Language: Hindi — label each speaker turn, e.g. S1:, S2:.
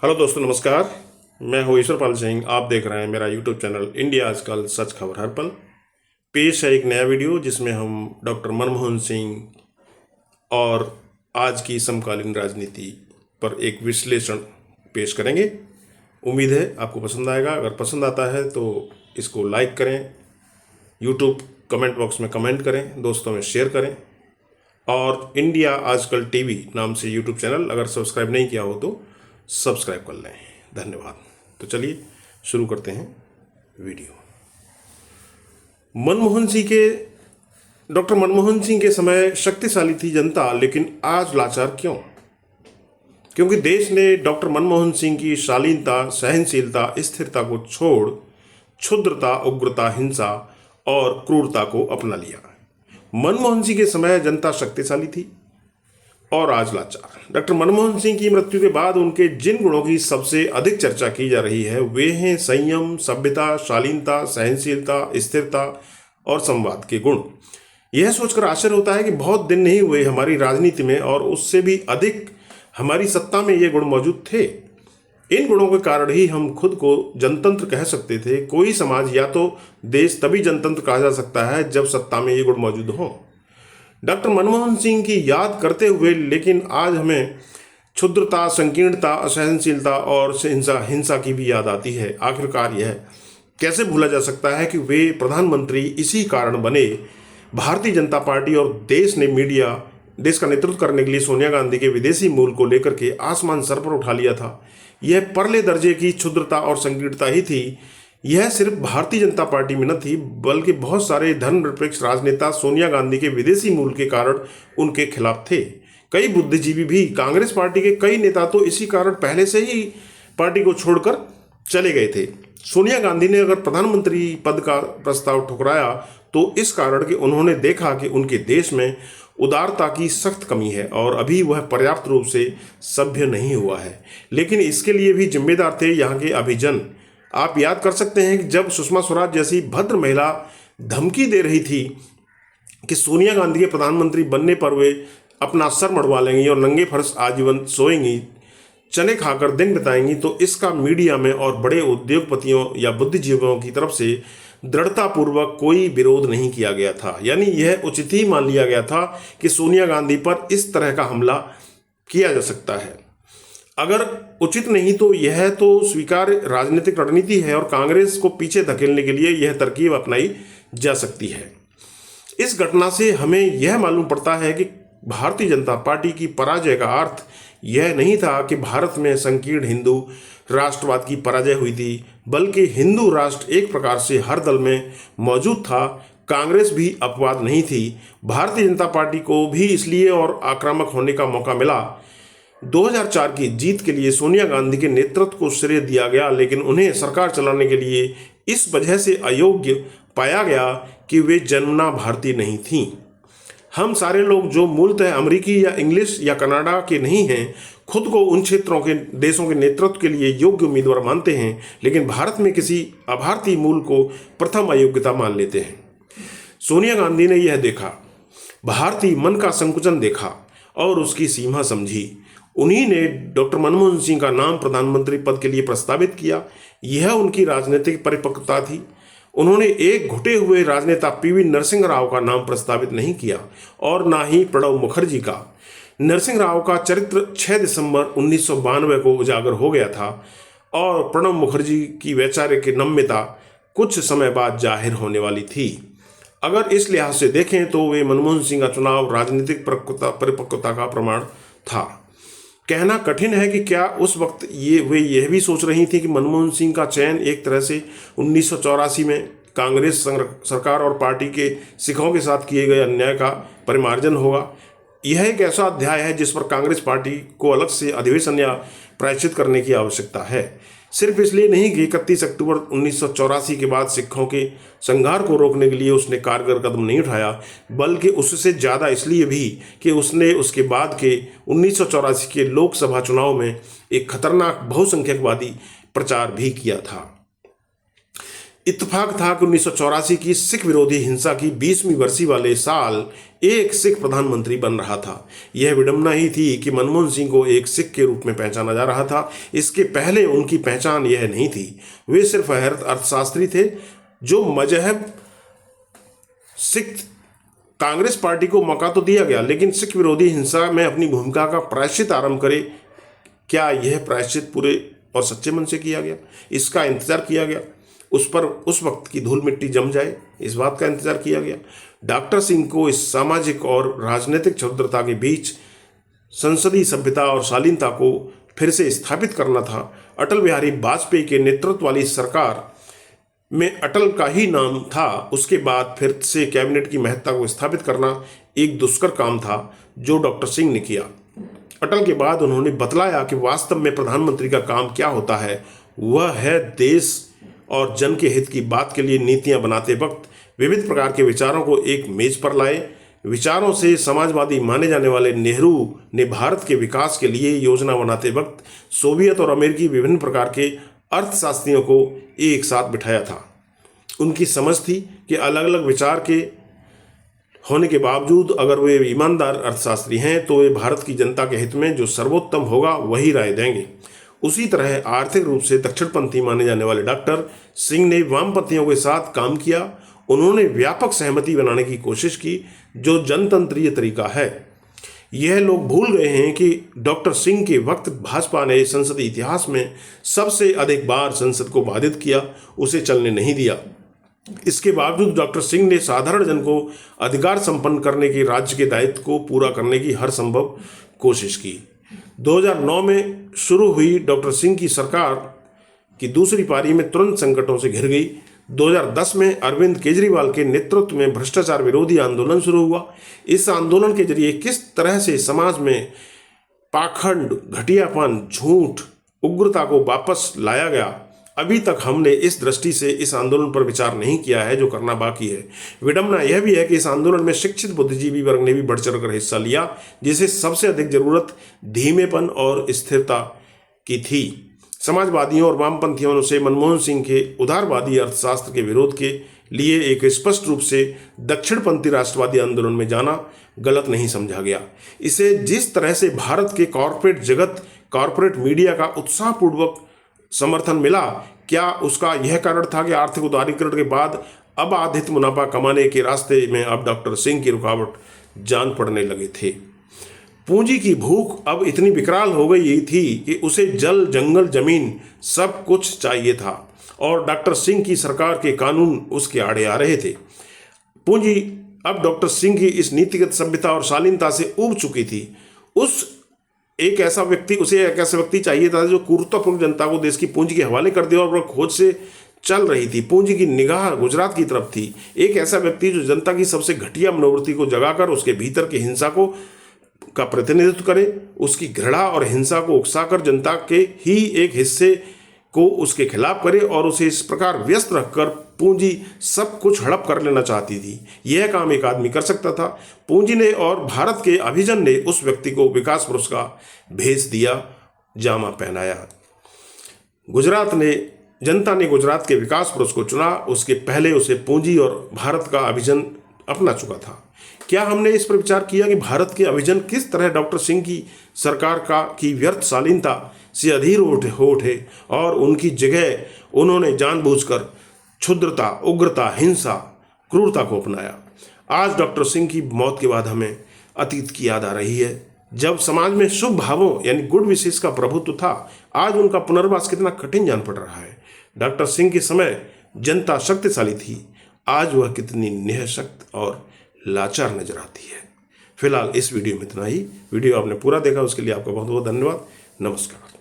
S1: हेलो दोस्तों, नमस्कार। मैं हूँ ईश्वर पाल सिंह। आप देख रहे हैं मेरा यूट्यूब चैनल इंडिया आजकल, सच खबर हर पल। पेश है एक नया वीडियो जिसमें हम डॉक्टर मनमोहन सिंह और आज की समकालीन राजनीति पर एक विश्लेषण पेश करेंगे। उम्मीद है आपको पसंद आएगा। अगर पसंद आता है तो इसको लाइक करें, यूट्यूब कमेंट बॉक्स में कमेंट करें, दोस्तों में शेयर करें, और इंडिया आजकल टीवी नाम से यूट्यूब चैनल अगर सब्सक्राइब नहीं किया हो तो सब्सक्राइब कर लें। धन्यवाद। तो चलिए शुरू करते हैं वीडियो। मनमोहन सिंह के डॉक्टर मनमोहन सिंह के समय शक्तिशाली थी जनता, लेकिन आज लाचार क्यों? क्योंकि देश ने डॉक्टर मनमोहन सिंह की शालीनता, सहनशीलता, स्थिरता को छोड़ क्षुद्रता, उग्रता, हिंसा और क्रूरता को अपना लिया। मनमोहन सिंह के समय जनता शक्तिशाली थी और आज लाचार। डॉक्टर मनमोहन सिंह की मृत्यु के बाद उनके जिन गुणों की सबसे अधिक चर्चा की जा रही है वे हैं संयम, सभ्यता, शालीनता, सहनशीलता, स्थिरता और संवाद के गुण। यह सोचकर आश्चर्य होता है कि बहुत दिन नहीं हुए हमारी राजनीति में और उससे भी अधिक हमारी सत्ता में ये गुण मौजूद थे। इन गुणों के कारण ही हम खुद को जनतंत्र कह सकते थे। कोई समाज या तो देश तभी जनतंत्र कहा जा सकता है जब सत्ता में ये गुण मौजूद हों। डॉक्टर मनमोहन सिंह की याद करते हुए लेकिन आज हमें क्षुद्रता, संकीर्णता, असहनशीलता और हिंसा की भी याद आती है। आखिरकार यह कैसे भूला जा सकता है कि वे प्रधानमंत्री इसी कारण बने। भारतीय जनता पार्टी और देश का नेतृत्व करने के लिए सोनिया गांधी के विदेशी मूल को लेकर के आसमान सर पर उठा लिया था। यह परले दर्जे की क्षुद्रता और संकीर्णता ही थी। यह सिर्फ भारतीय जनता पार्टी में न थी, बल्कि बहुत सारे धर्मनिरपेक्ष राजनेता सोनिया गांधी के विदेशी मूल के कारण उनके खिलाफ थे। कई बुद्धिजीवी भी, कांग्रेस पार्टी के कई नेता तो इसी कारण पहले से ही पार्टी को छोड़कर चले गए थे। सोनिया गांधी ने अगर प्रधानमंत्री पद का प्रस्ताव ठुकराया तो इस कारण कि उन्होंने देखा कि उनके देश में उदारता की सख्त कमी है और अभी वह पर्याप्त रूप से सभ्य नहीं हुआ है। लेकिन इसके लिए भी जिम्मेदार थे यहाँ के अभिजन। आप याद कर सकते हैं कि जब सुषमा स्वराज जैसी भद्र महिला धमकी दे रही थी कि सोनिया गांधी के प्रधानमंत्री बनने पर वे अपना सर मड़वा लेंगी और नंगे फर्श आजीवन सोएंगी, चने खाकर दिन बिताएंगी, तो इसका मीडिया में और बड़े उद्योगपतियों या बुद्धिजीवियों की तरफ से दृढ़तापूर्वक कोई विरोध नहीं किया गया था। यानी यह उचित ही मान लिया गया था कि सोनिया गांधी पर इस तरह का हमला किया जा सकता है। अगर उचित नहीं तो यह तो स्वीकार्य राजनीतिक रणनीति है और कांग्रेस को पीछे धकेलने के लिए यह तरकीब अपनाई जा सकती है। इस घटना से हमें यह मालूम पड़ता है कि भारतीय जनता पार्टी की पराजय का अर्थ यह नहीं था कि भारत में संकीर्ण हिंदू राष्ट्रवाद की पराजय हुई थी, बल्कि हिंदू राष्ट्र एक प्रकार से हर दल में मौजूद था। कांग्रेस भी अपवाद नहीं थी। भारतीय जनता पार्टी को भी इसलिए और आक्रामक होने का मौका मिला। 2004 की जीत के लिए सोनिया गांधी के नेतृत्व को श्रेय दिया गया, लेकिन उन्हें सरकार चलाने के लिए इस वजह से अयोग्य पाया गया कि वे जन्मना भारतीय नहीं थीं। हम सारे लोग जो मूलतः अमेरिकी या इंग्लिश या कनाडा के नहीं हैं, खुद को उन क्षेत्रों के देशों के नेतृत्व के लिए योग्य उम्मीदवार मानते हैं, लेकिन भारत में किसी अभारतीय मूल को प्रथम अयोग्यता मान लेते हैं। सोनिया गांधी ने यह देखा, भारतीय मन का संकुचन देखा और उसकी सीमा समझी। उन्हीं ने डॉक्टर मनमोहन सिंह का नाम प्रधानमंत्री पद के लिए प्रस्तावित किया। यह उनकी राजनीतिक परिपक्वता थी। उन्होंने एक घुटे हुए राजनेता पीवी नरसिंह राव का नाम प्रस्तावित नहीं किया और ना ही प्रणब मुखर्जी का। नरसिंह राव का चरित्र 6 दिसंबर 1992 को उजागर हो गया था और प्रणब मुखर्जी की वैचारिक नम्यता कुछ समय बाद जाहिर होने वाली थी। अगर इस लिहाज से देखें तो वे मनमोहन सिंह का चुनाव राजनीतिक परिपक्वता का प्रमाण था। कहना कठिन है कि क्या उस वक्त वे यह भी सोच रही थी कि मनमोहन सिंह का चयन एक तरह से 1984 में कांग्रेस सरकार और पार्टी के सिखों के साथ किए गए अन्याय का परिमार्जन होगा। यह एक ऐसा अध्याय है जिस पर कांग्रेस पार्टी को अलग से अधिवेशन या प्रायश्चित करने की आवश्यकता है। सिर्फ इसलिए नहीं कि 31 अक्टूबर 1984 के बाद सिखों के संघार को रोकने के लिए उसने कारगर कदम नहीं उठाया, बल्कि उससे ज़्यादा इसलिए भी कि उसने उसके बाद के 1984 के लोकसभा चुनाव में एक खतरनाक बहुसंख्यकवादी प्रचार भी किया था। इत्तेफाक था कि 1984 की सिख विरोधी हिंसा की 20वीं बरसी वाले साल एक सिख प्रधानमंत्री बन रहा था। यह विडंबना ही थी कि मनमोहन सिंह को एक सिख के रूप में पहचाना जा रहा था। इसके पहले उनकी पहचान यह नहीं थी। वे सिर्फ अर्थशास्त्री थे जो मजहब सिख। कांग्रेस पार्टी को मौका तो दिया गया, लेकिन सिख विरोधी हिंसा में अपनी भूमिका का प्रायश्चित आरंभ करे। क्या यह प्रायश्चित पूरे और सच्चे मन से किया गया? इसका इंतजार किया गया। उस पर उस वक्त की धूल मिट्टी जम जाए, इस बात का इंतजार किया गया। डॉक्टर सिंह को इस सामाजिक और राजनीतिक क्षुद्रता के बीच संसदीय सभ्यता और शालीनता को फिर से स्थापित करना था। अटल बिहारी वाजपेयी के नेतृत्व वाली सरकार में अटल का ही नाम था। उसके बाद फिर से कैबिनेट की महत्ता को स्थापित करना एक दुष्कर काम था जो डॉक्टर सिंह ने किया। अटल के बाद उन्होंने बतलाया कि वास्तव में प्रधानमंत्री का काम क्या होता है। वह है देश और जन के हित की बात के लिए नीतियां बनाते वक्त विविध प्रकार के विचारों को एक मेज पर लाए। विचारों से समाजवादी माने जाने वाले नेहरू ने भारत के विकास के लिए योजना बनाते वक्त सोवियत और अमेरिकी विभिन्न प्रकार के अर्थशास्त्रियों को एक साथ बिठाया था। उनकी समझ थी कि अलग अलग विचार के होने के बावजूद अगर वे ईमानदार अर्थशास्त्री हैं तो वे भारत की जनता के हित में जो सर्वोत्तम होगा वही राय देंगे। उसी तरह आर्थिक रूप से दक्षिणपंथी माने जाने वाले डॉक्टर सिंह ने वामपंथियों के साथ काम किया। उन्होंने व्यापक सहमति बनाने की कोशिश की जो जनतंत्रीय तरीका है। यह लोग भूल गए हैं कि डॉक्टर सिंह के वक्त भाजपा ने संसदीय इतिहास में सबसे अधिक बार संसद को बाधित किया, उसे चलने नहीं दिया। इसके बावजूद डॉक्टर सिंह ने साधारण जन को अधिकार संपन्न करने के राज्य के दायित्व को पूरा करने की हर संभव कोशिश की। 2009 में शुरू हुई डॉक्टर सिंह की सरकार की दूसरी पारी में तुरंत संकटों से घिर गई। 2010 में अरविंद केजरीवाल के नेतृत्व में भ्रष्टाचार विरोधी आंदोलन शुरू हुआ। इस आंदोलन के जरिए किस तरह से समाज में पाखंड, घटियापन, झूठ, उग्रता को वापस लाया गया, अभी तक हमने इस दृष्टि से इस आंदोलन पर विचार नहीं किया है जो करना बाकी है। विडंबना यह भी है कि इस आंदोलन में शिक्षित बुद्धिजीवी वर्ग ने भी बढ़ चढ़कर हिस्सा लिया, जिसे सबसे अधिक जरूरत धीमेपन और स्थिरता की थी। समाजवादियों और वामपंथियों से मनमोहन सिंह के उदारवादी अर्थशास्त्र के विरोध के लिए एक स्पष्ट रूप से दक्षिणपंथी राष्ट्रवादी आंदोलन में जाना गलत नहीं समझा गया। इसे जिस तरह से भारत के कॉरपोरेट जगत, कॉरपोरेट मीडिया का उत्साहपूर्वक समर्थन मिला, क्या उसका यह कारण था कि आर्थिक उदारीकरण के बाद अब अधिक मुनाफा कमाने के रास्ते में अब डॉक्टर सिंह की रुकावट जान पड़ने लगे थे। पूंजी की भूख अब इतनी विकराल हो गई थी कि उसे जल, जंगल, जमीन सब कुछ चाहिए था और डॉक्टर सिंह की सरकार के कानून उसके आड़े आ रहे थे। पूंजी अब डॉक्टर सिंह की इस नीतिगत सभ्यता और शालीनता से ऊब चुकी थी। उसे एक ऐसा व्यक्ति चाहिए था जो क्रूरतापूर्ण जनता को देश की पूंजी के हवाले कर दे और वह खोज से चल रही थी। पूंजी की निगाह गुजरात की तरफ थी। एक ऐसा व्यक्ति जो जनता की सबसे घटिया मनोवृत्ति को जगाकर उसके भीतर की हिंसा का प्रतिनिधित्व करे, उसकी घृणा और हिंसा को उकसाकर जनता के ही एक हिस्से को उसके खिलाफ करे और उसे इस प्रकार व्यस्त रखकर पूंजी सब कुछ हड़प कर लेना चाहती थी। यह काम एक आदमी कर सकता था। पूंजी ने और भारत के अभिजन ने उस व्यक्ति को विकास पुरुष का भेष दिया, जामा पहनाया। जनता ने गुजरात के विकास पुरुष को चुना। उसके पहले उसे पूंजी और भारत का अभिजन अपना चुका था। क्या हमने इस पर विचार किया कि भारत के अभिजन किस तरह डॉक्टर सिंह की सरकार की व्यर्थ शालीनता से अधीर हो उठे और उनकी जगह उन्होंने जानबूझकर क्षुद्रता, उग्रता, हिंसा, क्रूरता को अपनाया। आज डॉक्टर सिंह की मौत के बाद हमें अतीत की याद आ रही है, जब समाज में शुभ भावों यानी गुड विशेष का प्रभुत्व था। आज उनका पुनर्वास कितना कठिन जान पड़ रहा है। डॉक्टर सिंह के समय जनता शक्तिशाली थी, आज वह कितनी निःशक्त और लाचार नजर आती है। फिलहाल इस वीडियो में इतना ही। वीडियो आपने पूरा देखा उसके लिए आपका बहुत बहुत धन्यवाद। नमस्कार।